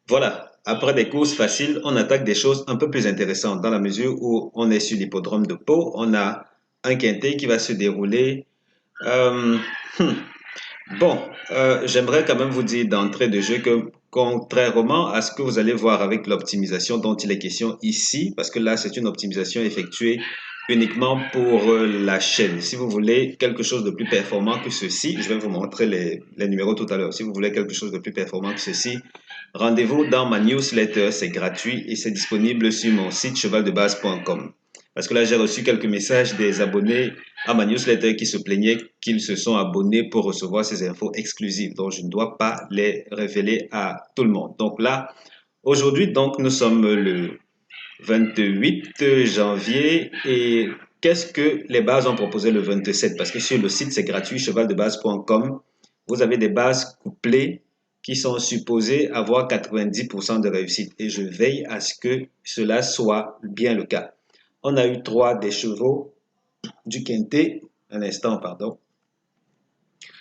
Voilà, après des courses faciles, on attaque des choses un peu plus intéressantes dans la mesure où on est sur l'hippodrome de Pau. On a un quintet qui va se dérouler. Euh, hmm, Bon, j'aimerais quand même vous dire d'entrée de jeu que contrairement à ce que vous allez voir avec l'optimisation dont il est question ici, parce que là c'est une optimisation effectuée uniquement pour la chaîne. Si vous voulez quelque chose de plus performant que ceci, je vais vous montrer les numéros tout à l'heure. Si vous voulez quelque chose de plus performant que ceci, rendez-vous dans ma newsletter, c'est gratuit et c'est disponible sur mon site chevaldebase.com. Parce que là, j'ai reçu quelques messages des abonnés à ma newsletter qui se plaignaient qu'ils se sont abonnés pour recevoir ces infos exclusives. Donc, je ne dois pas les révéler à tout le monde. Donc là, aujourd'hui, donc, nous sommes le 28 janvier et qu'est-ce que les bases ont proposé le 27? Parce que sur le site, c'est gratuit, chevaldebase.com. Vous avez des bases couplées qui sont supposées avoir 90% de réussite et je veille à ce que cela soit bien le cas. On a eu 3 des chevaux du quintet. Un instant, pardon.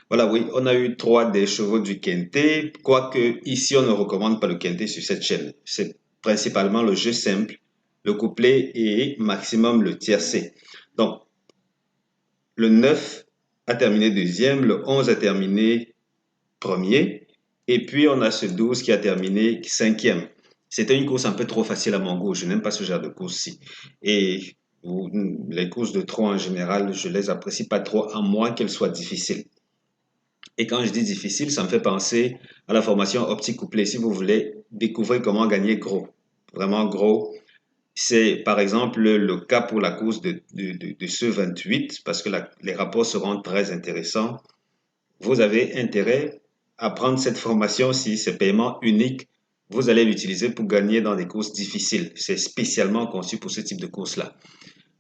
Voilà, oui, on a eu 3 des chevaux du quintet, quoique ici on ne recommande pas le quintet sur cette chaîne. C'est principalement le jeu simple, le couplet et maximum le tiercé. Donc, le 9 a terminé deuxième, le 11 a terminé premier, et puis on a ce 12 qui a terminé cinquième. C'était une course un peu trop facile à mon goût, je n'aime pas ce genre de course-ci. Et les courses de trop en général, je les apprécie pas trop, à moins qu'elles soient difficiles. Et quand je dis difficile, ça me fait penser à la formation optique couplée. Si vous voulez découvrir comment gagner gros, vraiment gros, c'est par exemple le cas pour la course de ce 28, parce que les rapports seront très intéressants. Vous avez intérêt à prendre cette formation si c'est paiement unique. Vous allez l'utiliser pour gagner dans des courses difficiles. C'est spécialement conçu pour ce type de course-là.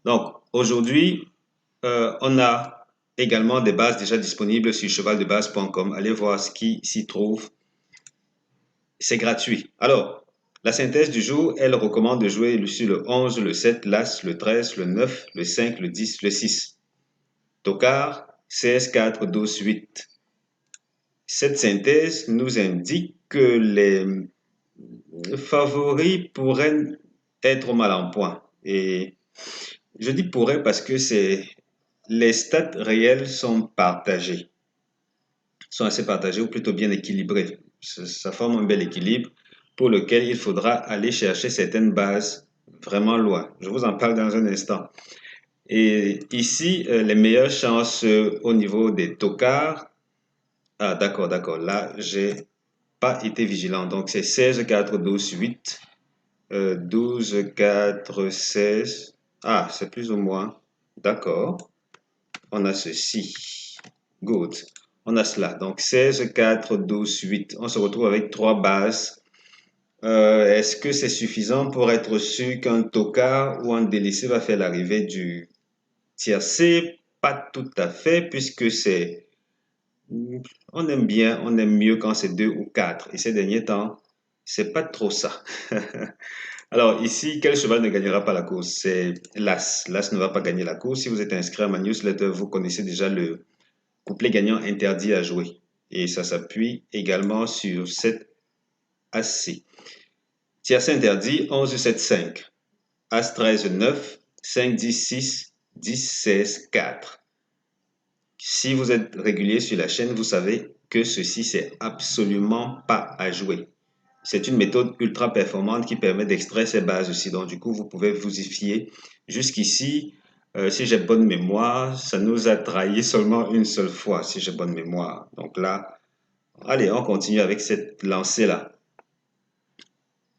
Donc, aujourd'hui, on a également des bases déjà disponibles sur chevaldebase.com. Allez voir ce qui s'y trouve. C'est gratuit. Alors, la synthèse du jour, elle recommande de jouer sur le 11, le 7, l'As, le 13, le 9, le 5, le 10, le 6. Tocard, 16, 4, 12, 8. Cette synthèse nous indique que les favoris pourraient être mal en point. Et je dis pourrait parce que les stats réels sont partagés, sont assez partagés ou plutôt bien équilibrés. Ça forme un bel équilibre pour lequel il faudra aller chercher certaines bases vraiment loin. Je vous en parle dans un instant. Et ici, les meilleures chances au niveau des tocards. Ah, d'accord, d'accord. Là, j'ai pas été vigilant. Donc, c'est 16, 4, 12, 8, 12, 4, 16. Ah, c'est plus ou moins. D'accord. On a ceci. Good. On a cela. Donc 16, 4, 12, 8. On se retrouve avec 3 bases. Est-ce que c'est suffisant pour être sûr qu'un tocard ou un délaissé va faire l'arrivée du tiercé? Pas tout à fait, puisque c'est... On aime bien, on aime mieux quand c'est 2 ou 4. Et ces derniers temps, c'est pas trop ça. Alors ici, quel cheval ne gagnera pas la course? C'est l'As. L'As ne va pas gagner la course. Si vous êtes inscrit à ma newsletter, vous connaissez déjà le couplet gagnant interdit à jouer. Et ça s'appuie également sur cette As-ci. Tiercé interdit, 11, 7, 5. As 13, 9, 5, 10, 6, 10, 16, 4. Si vous êtes régulier sur la chaîne, vous savez que ceci, c'est absolument pas à jouer. C'est une méthode ultra performante qui permet d'extraire ces bases aussi. Donc, du coup, vous pouvez vous y fier. Jusqu'ici, si j'ai bonne mémoire, ça nous a trahi seulement une seule fois, si j'ai bonne mémoire. Donc là, allez, on continue avec cette lancée-là.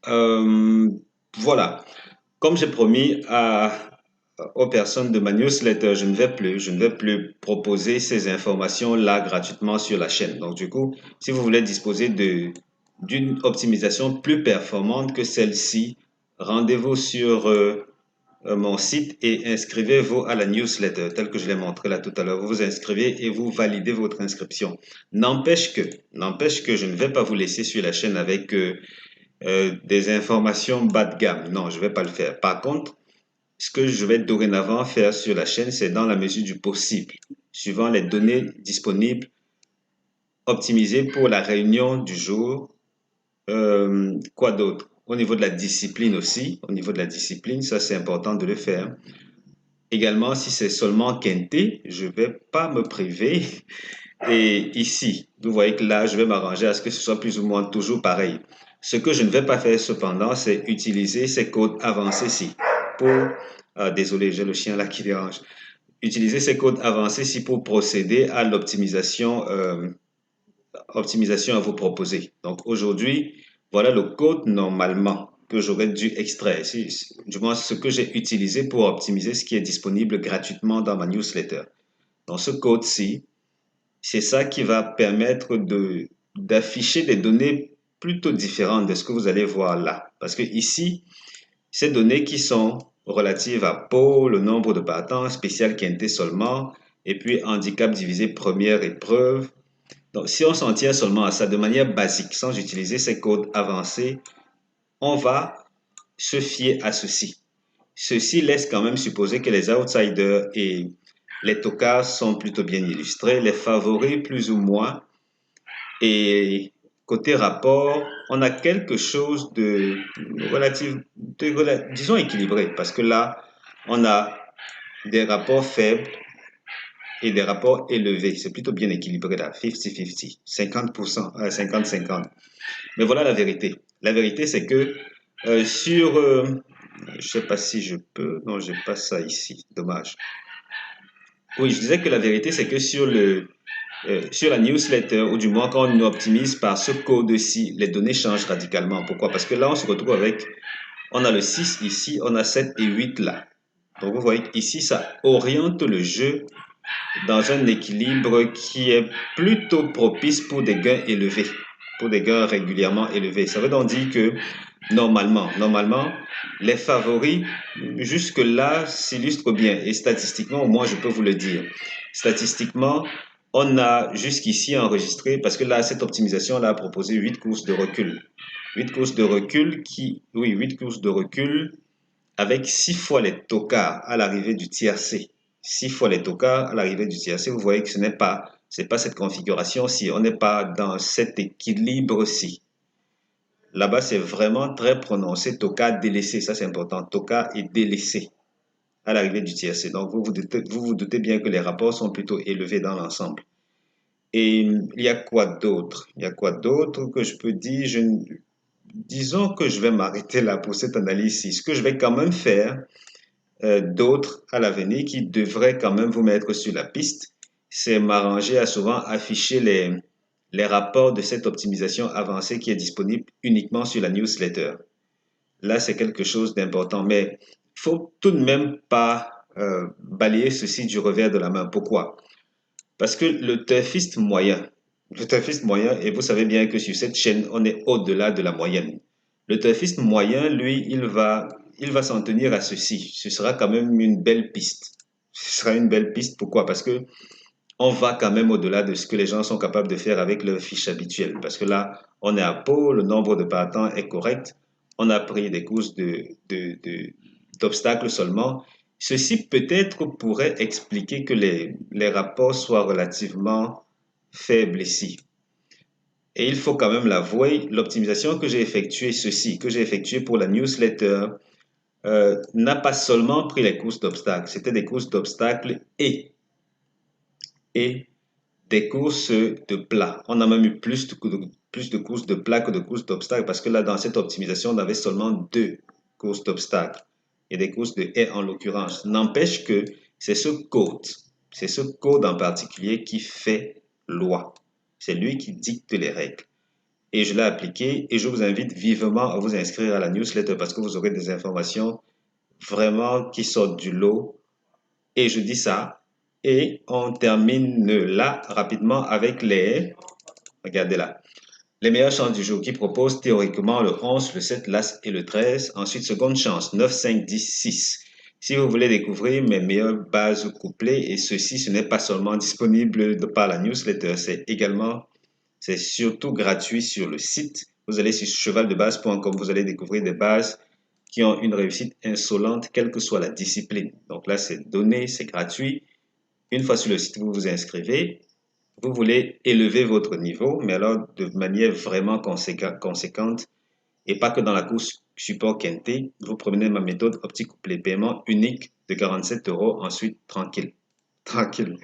Euh, voilà. Comme j'ai promis aux personnes de ma newsletter, je ne vais plus proposer ces informations-là gratuitement sur la chaîne. Donc, du coup, si vous voulez disposer d'une optimisation plus performante que celle-ci, rendez-vous sur mon site et inscrivez-vous à la newsletter, telle que je l'ai montré là tout à l'heure. Vous vous inscrivez et vous validez votre inscription. N'empêche que je ne vais pas vous laisser sur la chaîne avec des informations bas de gamme. Non, je ne vais pas le faire. Par contre, ce que je vais dorénavant faire sur la chaîne, c'est dans la mesure du possible, suivant les données disponibles, optimiser pour la réunion du jour, Quoi d'autre? Au niveau de la discipline aussi, au niveau de la discipline, ça c'est important de le faire. Également, si c'est seulement quinté, je vais pas me priver. Et ici, vous voyez que là, je vais m'arranger à ce que ce soit plus ou moins toujours pareil. Ce que je ne vais pas faire cependant, c'est utiliser ces codes avancés-ci pour... désolé, j'ai le chien là qui dérange. Utiliser ces codes avancés-ci pour procéder à l'optimisation optimisation à vous proposer. Donc aujourd'hui, voilà le code normalement que j'aurais dû extraire. Du moins, ce que j'ai utilisé pour optimiser ce qui est disponible gratuitement dans ma newsletter. Dans ce code-ci, c'est ça qui va permettre d'afficher des données plutôt différentes de ce que vous allez voir là. Parce que ici, ces données qui sont relatives à peau, le nombre de partants, spécial quinté seulement, et puis handicap divisé première épreuve. Donc, si on s'en tient seulement à ça de manière basique, sans utiliser ces codes avancés, on va se fier à ceci. Ceci laisse quand même supposer que les outsiders et les tocards sont plutôt bien illustrés, les favoris plus ou moins. Et côté rapport, on a quelque chose de disons équilibré, parce que là, on a des rapports faibles et des rapports élevés. C'est plutôt bien équilibré là, 50-50, 50%, 50-50. Mais voilà la vérité. La vérité, c'est que sur, je sais pas si je peux, non, j'ai pas ça ici, dommage. Oui, je disais que la vérité, c'est que sur la newsletter, ou du moins quand on optimise par ce code-ci, les données changent radicalement. Pourquoi? Parce que là, on se retrouve avec, on a le 6 ici, on a 7 et 8 là. Donc vous voyez ici, ça oriente le jeu dans un équilibre qui est plutôt propice pour des gains élevés, pour des gains régulièrement élevés. Ça veut donc dire que normalement, les favoris, jusque-là, s'illustrent bien. Et statistiquement, au moins, je peux vous le dire. Statistiquement, on a jusqu'ici enregistré, parce que là, cette optimisation-là a proposé 8 courses de recul. 8 courses de recul oui, 8 courses de recul avec 6 fois les tocards à l'arrivée du tiercé. 6 fois les tocards à l'arrivée du tiercé, vous voyez que c'est pas cette configuration-ci. On n'est pas dans cet équilibre-ci. Là-bas, c'est vraiment très prononcé. Tocard délaissé, ça c'est important. Tocard est délaissé à l'arrivée du tiercé. Donc, vous doutez bien que les rapports sont plutôt élevés dans l'ensemble. Et il y a quoi d'autre? Il y a quoi d'autre que je peux dire? Disons que je vais m'arrêter là pour cette analyse-ci. Ce que je vais quand même faire, d'autres à l'avenir qui devraient quand même vous mettre sur la piste, c'est m'arranger à souvent afficher les rapports de cette optimisation avancée qui est disponible uniquement sur la newsletter. Là, c'est quelque chose d'important, mais il faut tout de même pas balayer ceci du revers de la main. Pourquoi? Parce que le turfiste moyen, et vous savez bien que sur cette chaîne, on est au-delà de la moyenne. Le turfiste moyen, lui, il va s'en tenir à ceci. Ce sera quand même une belle piste. Ce sera une belle piste. Pourquoi? Parce que on va quand même au-delà de ce que les gens sont capables de faire avec leur fiche habituelle. Parce que là, on est à Pau, le nombre de partants est correct. On a pris des courses d'obstacles seulement. Ceci peut-être pourrait expliquer que les rapports soient relativement faibles ici. Et il faut quand même l'avouer, l'optimisation que j'ai effectuée, que j'ai effectuée pour la newsletter, n'a pas seulement pris les courses d'obstacles, c'était des courses d'obstacles et des courses de plat. On a même eu plus de courses de plat que de courses d'obstacles parce que là, dans cette optimisation, on avait seulement 2 courses d'obstacles et des courses de haies en l'occurrence. N'empêche que c'est ce code en particulier qui fait loi. C'est lui qui dicte les règles. Et je l'ai appliqué et je vous invite vivement à vous inscrire à la newsletter parce que vous aurez des informations vraiment qui sortent du lot. Et je dis ça et on termine là rapidement avec regardez là, les meilleures chances du jour qui proposent théoriquement le 11, le 7, l'As et le 13. Ensuite, seconde chance, 9, 5, 10, 6. Si vous voulez découvrir mes meilleures bases couplées, et ceci, ce n'est pas seulement disponible par la newsletter, c'est surtout gratuit sur le site. Vous allez sur chevaldebase.com, vous allez découvrir des bases qui ont une réussite insolente, quelle que soit la discipline. Donc là, c'est donné, c'est gratuit. Une fois sur le site, vous vous inscrivez vous voulez élever votre niveau, mais alors de manière vraiment conséquente, et pas que dans la course support quinté, vous prenez ma méthode optique couplet paiement unique de 47 euros, ensuite tranquille. Tranquille.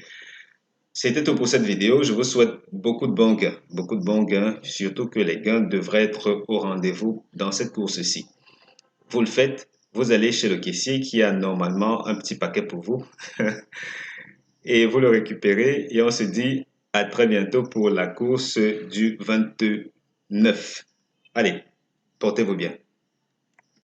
C'était tout pour cette vidéo. Je vous souhaite beaucoup de bons gains, surtout que les gains devraient être au rendez-vous dans cette course-ci. Vous le faites, vous allez chez le caissier qui a normalement un petit paquet pour vous et vous le récupérez et on se dit à très bientôt pour la course du 29. Allez, portez-vous bien.